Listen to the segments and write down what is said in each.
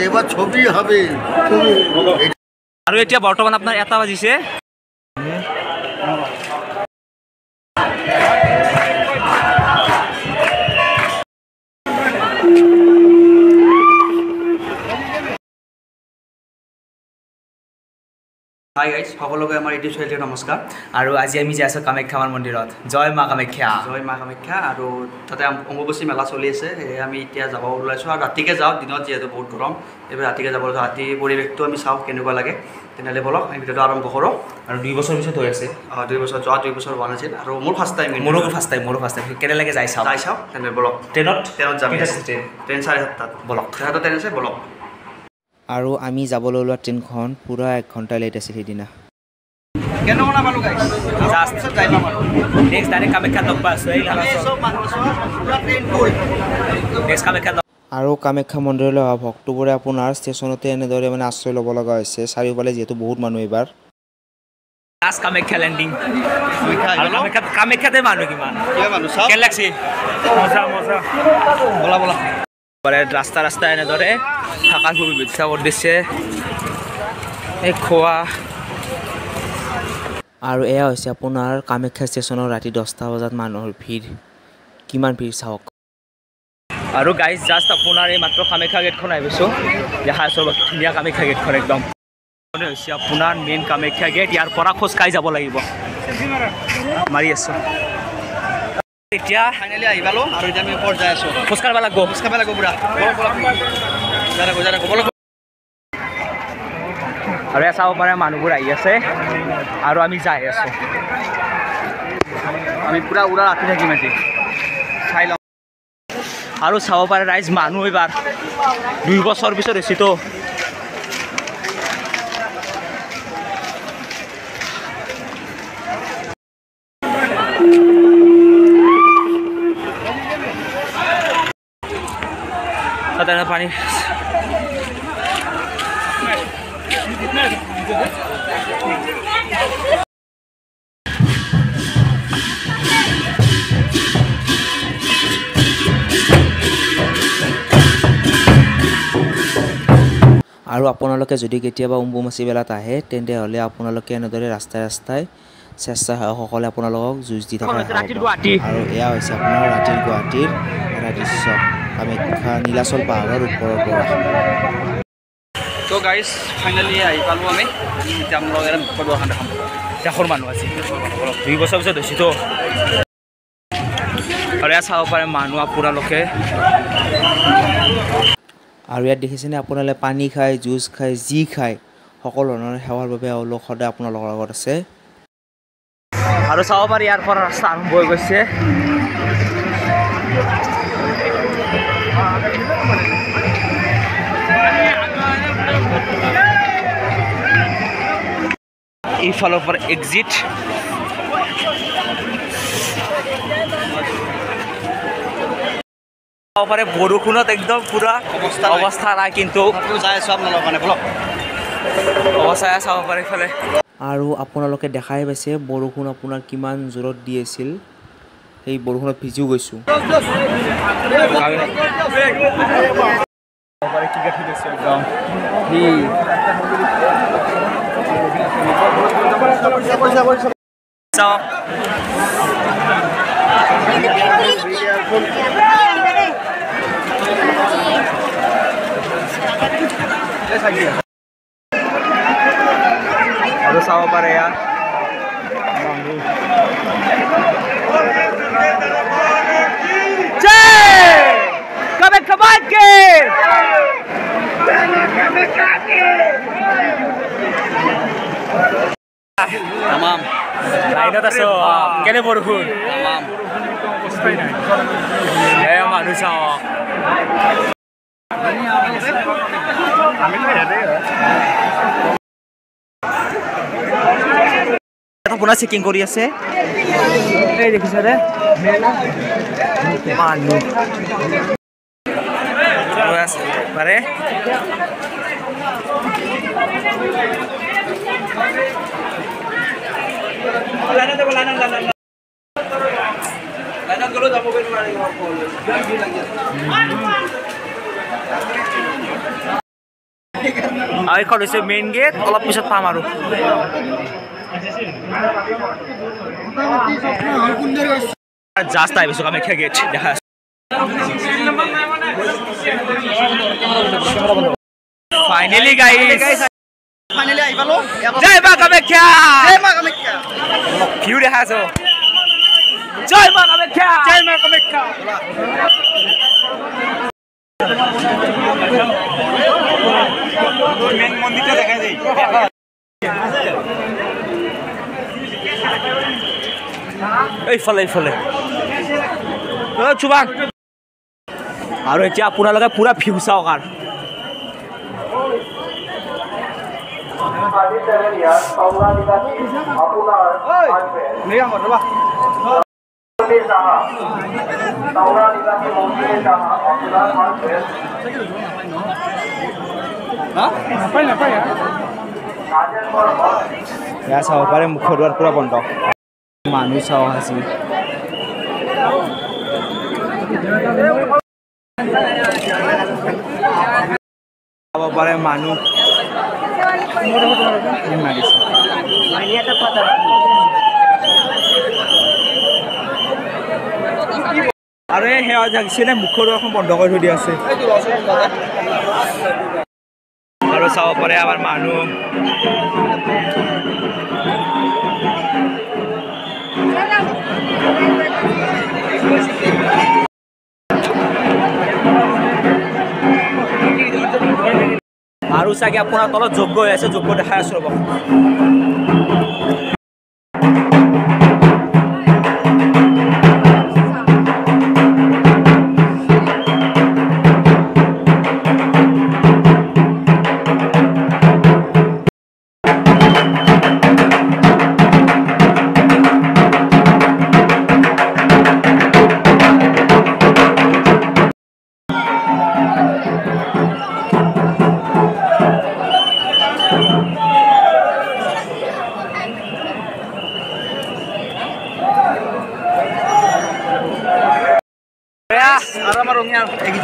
এবাৰ ছবি হবে আৰু এতিয়া বৰ্তমান আপোনাৰ 1টা বাজিছে হাই গাইজ সকলোকে আমাৰ ইউটিউব চেনেলটো নমস্কাৰ আৰু আজি আমি যাই আছোঁ কামাখ্যা মাৰ মন্দিৰত জয় মা কামাখ্যা আৰু তাতে অম্বুবাচী মেলা চলি আছে সেয়ে আমি এতিয়া যাব ওলাইছোঁ আৰু ৰাতিকে যাওঁ দিনত যিহেতু বহুত গৰম এইবাৰ ৰাতিকে যাব ৰাতি পৰিৱেশটো আমি চাওঁ কেনেকুৱা লাগে তেনেহ'লে বলক আমি ভিডিঅ'টো আৰম্ভ কৰোঁ আৰু 2 বছৰ পিছত হৈ আছে 2 বছৰ 2 বছৰ হোৱা নাছিল আৰু মোৰ ফাৰ্ষ্ট টাইম মোৰো ফাৰ্ষ্ট টাইম কেনে লাগে যাই চাওঁ তেনেহ'লে বলক ট্ৰেইনত যাম ট্ৰেইন 7:30 বলক ট্ৰেইন আছে বলক আৰু আমি যাবলৈ ওলোৱা ট্ৰেইনখন পুৰা 1 ঘণ্টা লেট আছিল সেইদিনা কেন না পালো গাইস জাস্ট যাই পাম নেক্সট ডাইৰেক্ট কামাখ্যা লগ পাইছো এই সব মানুহ পুৰা ট্ৰেইন ফুল নেক্সট কামাখ্যা আৰু কামাখ্যা মন্দিৰলৈ অহা ভক্তবোৰে আপোনাৰ ষ্টেচনতে এনেদৰে মানে আশ্ৰয় ল'ব লগা হৈছে চাৰিওফালে যিহেতু বহুত মানুহ এইবাৰ লাষ্ট কামাখ্যা লেণ্ডিং কামাখ্যাতে মানুহ কিমান চাওক কেনে লাগছে বলা ৰাস্তা এনেদৰে থকাৰ সুবিধা কৰি দিছে এই খোৱা আৰু এয়া হৈছে আপোনাৰ কামাখ্যা ষ্টেচনৰ ৰাতি 10টা বজাত মানুহৰ ভিৰ কিমান ভিৰ চাওক আৰু গাইজ জাষ্ট আপোনাৰ এই মাত্ৰ কামাখ্যা গেটখন আহিছোঁ দেখা আছোঁ ধুনীয়া কামাখ্যা গেটখন একদম হৈছে আপোনাৰ মেইন কামাখ্যা গেট ইয়াৰ পৰা খোজকাঢ়ি যাব লাগিব মাৰি আছোঁ এতিয়া ফাইনেলি আহি পালোঁ আৰু এতিয়া আমি ওপৰত যাই আছোঁ খোজকাঢ়িব লাগিব পুৰা আৰু এয়া চাব পাৰে মানুহবোৰ আহি আছে আৰু আমি যাই আছোঁ আমি পুৰা উৰা ৰাতি থাকিম আজি চাই লওঁ আৰু চাব পাৰে ৰাইজ মানুহ এইবাৰ 2 বছৰ পিছত হৈছেতো পানী আৰু আপোনালোকে যদি কেতিয়াবা অম্বুবাচী মেলাত আহে তেন্তে হ'লে আপোনালোকে এনেদৰে ৰাস্তাই স্বেচ্ছাসেৱকসকলে আপোনালোকক যুঁজ দি থকা আৰু এয়া হৈছে আপোনাৰ ৰাতিৰ গুৱাহাটীৰ এটা দৃশ্য কামাখ্যা নীলাচল পাহাৰৰ ওপৰৰ পৰা তো গাইজ ফাইনেলি আহি পালোঁ আমি এতিয়া আপোনালোকে প্ৰদৰ্শন দেখাম দেশৰ মানুহ আছে 2 বছৰ পিছত হৈছেতো আৰু এয়া চাব পাৰে মানুহ আপোনালোকে আৰু ইয়াত দেখিছেনে আপোনালোকে পানী খায় জুচ খায় যি খায় সকলো ধৰণৰ সেৱাৰ বাবে এওঁলোক সদায় আপোনালোকৰ লগত আছে আৰু চাব পাৰি ইয়াৰ পৰা ৰাস্তা আৰম্ভ হৈ গৈছে এইফালৰ পৰা এক্সিট চাব পাৰে বৰষুণত একদম পুৰা অৱস্থা নাই কিন্তু যাই আছোঁ আপোনালোকৰ কাৰণে বলক অৱস্থা চাব পাৰে ইফালে আৰু আপোনালোকে দেখাই পাইছে বৰষুণ আপোনাৰ কিমান জোৰত দি আছিল সেই বৰষুণত ভিজিও গৈছোঁ আৰু চাব পাৰে ইয়াত কামাখ্যা মাকে তামাম লাইনত আছো কেনে বৰষুণ তামাম মানুহ চাওক পুনৰ চেকিং কৰি আছে এই দেখিছে ৰে মানুহ পাৰে লাইনত এইখন হৈছে মেইন গেট অলপ পিছত পাম আৰু জাষ্ট আহিছোঁ কামাখ্যা গেট দেখা ফাইনেলি গাইছ ফাইনেলি আহি পালো জয় মা কামাখ্যা জয় মা কামাখ্যা ভিউ দেখা আছো জয় মা কামাখ্যা জয় মা কামাখ্যা মেইন মন্দিৰটা দেখা যায় এইফালে চুবান আৰু এতিয়া আপোনালোকে পুৰা ভিউ চাওক আৰু এয়া চাব পাৰে মুখৰ দুৱাৰ পুৰা বন্ধ মানুহ চাওক আছে চাব পাৰে মানুহ আৰু সেয়া জাগিছিলে মুখৰ দুৱাৰখন বন্ধ কৰি থৈ দিয়া আছে আৰু চাব পাৰে আমাৰ মানুহ আৰু চাগে আপোনাৰ তলত যজ্ঞ হৈ আছে যজ্ঞ দেখাই আছো ৰ'ব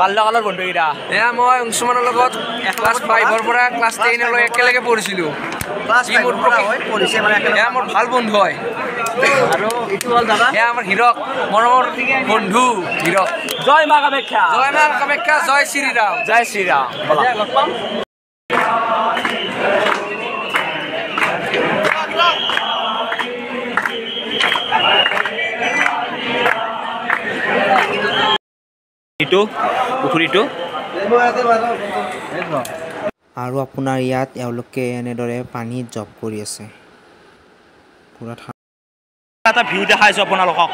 বাল্যকালৰ বন্ধুকেইটা এয়া মই অংশুমানৰ লগত ক্লাছ 5ৰ পৰা ক্লাছ 10 লৈ একেলগে পঢ়িছিলোঁ এয়া মোৰ ভাল বন্ধু হয় আৰু এইটো হ'ল দাদা এয়া আমাৰ হীৰক মৰমৰ বন্ধু হীৰক জয় মা কামাখ্যা জয় মা কামাখ্যা জয় শ্ৰীৰাম জয় শ্ৰীৰাম লগ পাম এইটো পুখুৰীটো আৰু আপোনাৰ ইয়াত এওঁলোকে এনেদৰে পানীত জব কৰি আছে পুৰা এটা ভিউ দেখাইছোঁ আপোনালোকক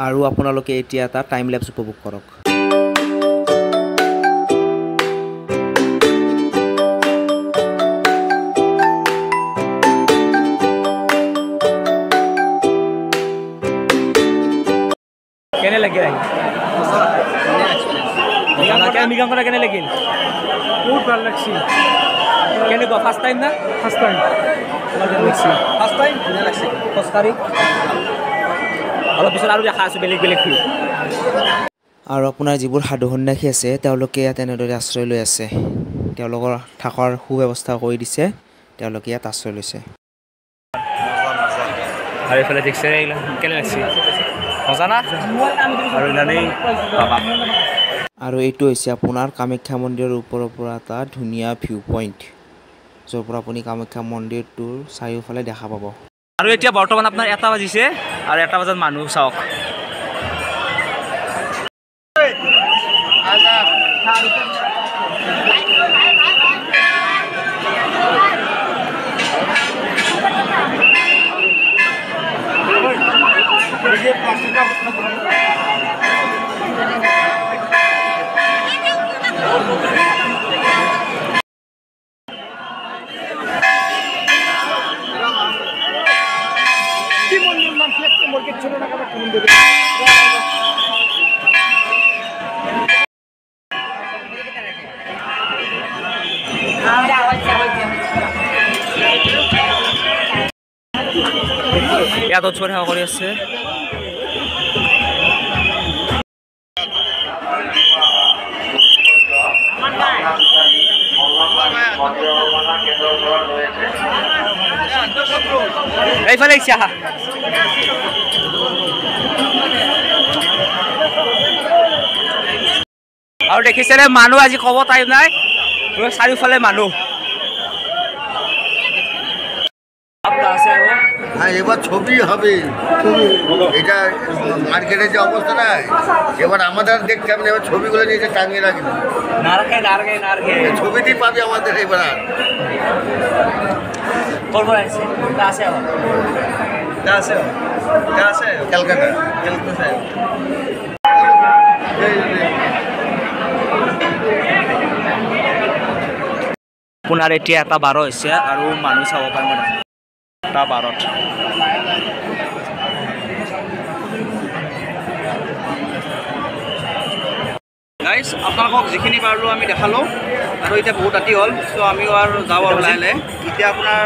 আৰু আপোনালোকে এতিয়া এটা টাইম লেপছ উপভোগ কৰক কেনে লাগিল কেনে লাগিল বহুত ভাল লাগছে কেনেকুৱা ফাৰ্ষ্ট টাইম না ফাৰ্ষ্ট টাইম ফাৰ্ষ্ট টাইম ধুনীয়া লাগছে খোজকাঢ়ি অলপ পিছত আৰু দেখা আছোঁ বেলেগ বেলেগ ভিউ আৰু আপোনাৰ যিবোৰ সাধু সন্যাসী আছে তেওঁলোকে ইয়াত এনেদৰে আশ্ৰয় লৈ আছে তেওঁলোকৰ থকাৰ সুব্যৱস্থা কৰি দিছে তেওঁলোকে ইয়াত আশ্ৰয় লৈছে আৰু এইফালে দেখিছে কেনে লাগছে মজা না আৰু ইমানেই আৰু এইটো হৈছে আপোনাৰ কামাখ্যা মন্দিৰৰ ওপৰৰ পৰা এটা ধুনীয়া ভিউ পইণ্ট য'ৰ পৰা আপুনি কামাখ্যা মন্দিৰটোৰ চাৰিওফালে দেখা পাব আৰু এতিয়া বৰ্তমান আপোনাৰ 1টা বাজিছে আৰু 1টা বজাত মানুহ চাওক ইয়াত উৎসৱ সেৱা কৰি আছে। এইফালে আহিছে আহা। আৰু দেখিছেনে মানুহ আজি ক'ব টাইম নাই, চাৰিওফালে মানুহ। হ্যাঁ এবার ছবি হবে, এটা মার্কেটের যে অবস্থা নাই, এবার আমাদের দেখতে হবে না, এবার ছবিগুলো নিয়ে টাঙিয়ে রাখবে, ছবিতেই পাবি আমাদের এবার। ক্যালকাটা আপোনাৰ এতিয়া 1:12 হৈছে আৰু মানুহ চাব পাৰে মানে 1:12। গাইজ আপোনালোকক যিখিনি পাৰিলোঁ আমি দেখালোঁ আৰু এতিয়া বহুত ৰাতি হ'ল, চ' আমিও আৰু যাওঁ আৰু লাহে লাহে। এতিয়া আপোনাৰ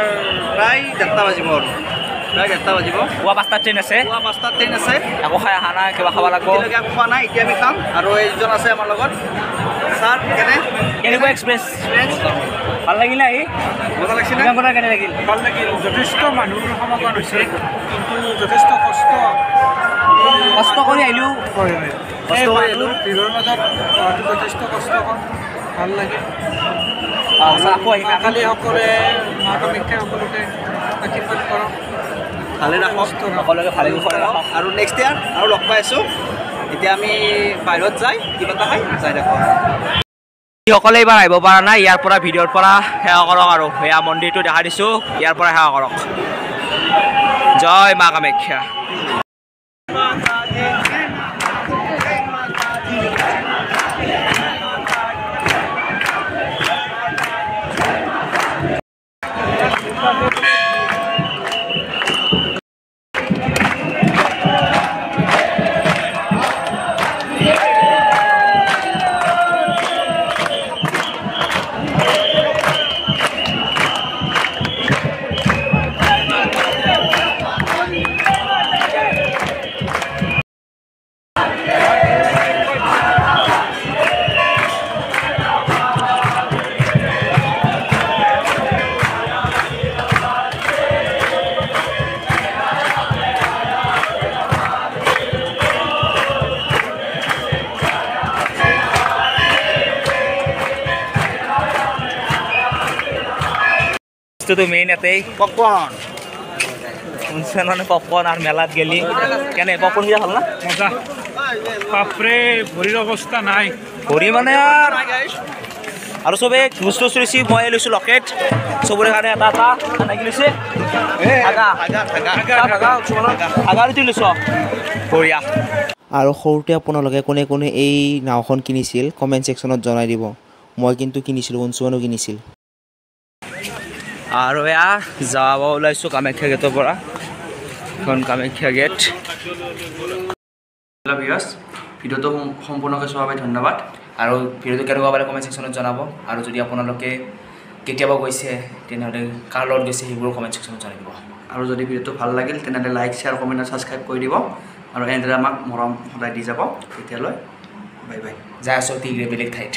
প্ৰায় 1:30 বাজিব আৰু প্ৰায় 1:30 বাজিব। পুৱা 5টাত ট্ৰেইন আছে, পুৱা 5টাত ট্ৰেইন আছে। একো খাই অহা নাই, কিবা খাব লাগিব। এতিয়ালৈকে একো খোৱা নাই, এতিয়া আমি খাম। আৰু এইজন আছে আমাৰ লগত। ছাৰ কেনেকুৱা এক্সপিৰিয়েঞ্চ? ভাল লাগিলে আহি? মজা লাগিছে নে? কেনে লাগিল? ভাল লাগিল। যথেষ্ট মানুহৰ সমাগম হৈছে, কিন্তু যথেষ্ট কষ্ট কৰি আহিলোঁ। ভিৰৰ মাজত যথেষ্ট কষ্ট ভাল লাগে। আকৌ আহি খালি সকলোৱে মা কামাখ্যা সকলোকে আশীৰ্বাদ কৰক, ভালে ৰাখক, সকলোকে ভালে কুশলে ৰাখক। আৰু নেক্সট ইয়াৰ আৰু লগ পাই আছোঁ। এতিয়া আমি বাহিৰত যাই কিবা এটা খাই যাই থাকোঁ। যিসকলে এইবাৰ আহিব পৰা নাই, ইয়াৰ পৰা ভিডিঅ'ৰ পৰা সেৱা কৰক আৰু এয়া মন্দিৰটো দেখা দিছোঁ, ইয়াৰ পৰা সেৱা কৰক। জয় মা কামাখ্যা। মেইন এতেই পপকৰ্ণ শুনছে মানে পপকৰ্ণ আৰু মেলাত গেলি কেনে পপকৰ্ণ কিটা ভাল না মজা। বাপৰে ভৰিৰ অৱস্থা নাই, ভৰি মানে আৰু চবে বস্তু লৈছে। মই লৈছোঁ লকেট, চবৰে কাৰণে এটা এটা লাগি লৈছে। লৈছোঁ বঢ়িয়া। আৰু সৰুতে আপোনালোকে কোনে কোনে এই নাওখন কিনিছিল কমেণ্ট ছেকশ্যনত জনাই দিব। মই কিন্তু কিনিছিলোঁ, অঞ্চুমানো কিনিছিল। আৰু এয়া যাব ওলাইছোঁ কামাখ্যা গেটৰ পৰা। এখন কামাখ্যা গেট। ভিডিঅ'টো সম্পূৰ্ণকৈ চোৱাৰ বাবে ধন্যবাদ। আৰু ভিডিঅ'টো কেনেকুৱা পালে কমেণ্ট ছেকশ্যনত জনাব। আৰু যদি আপোনালোকে কেতিয়াবা গৈছে তেনেহ'লে কাৰ লগত গৈছে সেইবোৰো কমেণ্ট ছেকশ্যনত জনাই দিব। আৰু যদি ভিডিঅ'টো ভাল লাগিল তেনেহ'লে লাইক, শ্বেয়াৰ, কমেণ্ট আৰু ছাবস্ক্ৰাইব কৰি দিব। আৰু এনেদৰে আমাক মৰম সদায় দি যাব। তেতিয়ালৈ বাই বাই। যাই আছোঁ বেলেগ ঠাইত।